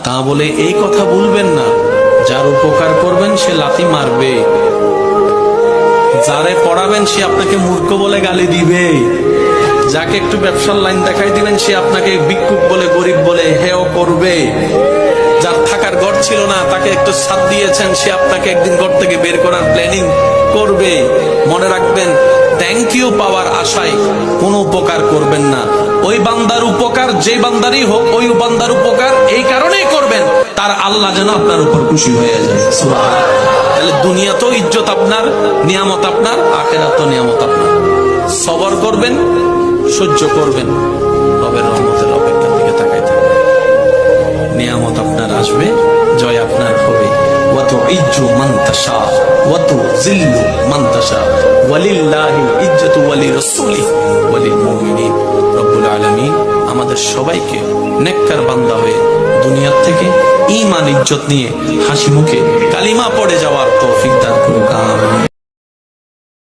তা বলে এই কথা ভুলবেন না, যার উপকার করবেন সে লাথি মারবে, যারে পড়াবেন সে আপনাকে মূর্খ বলে গালি দিবে, যাকে একটু ব্যবসার লাইন দেখাই দিবেন সে আপনাকে ভিক্ষুক বলে গরিব বলে হেয় করবে, যার থাকার ঘর ছিল না তাকে একটু ছাদ দিয়েছেন সে আপনাকে একদিন ঘর থেকে বের করার প্ল্যানিং করবে। মনে রাখবেন, থ্যাংক ইউ পাওয়ার আশায় কোনো উপকার করবেন না। ওই বান্দার উপকার যে বান্দারই হোক, ওই বান্দার উপকার এই কারণেই করবেন তার আল্লাহ যেন আপনার উপর খুশি হয়ে যায়। সুবহানাল্লাহ। তাহলে দুনিয়া তো ইজ্জত আপনার, নিয়ামত আপনার, আখিরাত তো নিয়ামত আপনার। সবর করবেন, সহ্য করবেন, রবের রহমতের অপেক্ষার দিকে তাকাই থাকবেন। নিয়ামত আপনার আসবে, জয় আপনার হবে। ওয়াতু ইজ্জু মান তাশা ওয়াতু জিল্লু মান তাশা ওয়ালিল্লাহিল ইজ্জতু ওয়ালি রাসূলিহি ওয়ালিল মুমিনিন। রব্বুল আলামিন আমাদের সবাইকে নেককার বান্দা হয়ে দুনিয়া থেকে ঈমান ইজ্জত নিয়ে হাসি মুখে কালিমা পড়ে যাওয়ার তৌফিক দান করুন।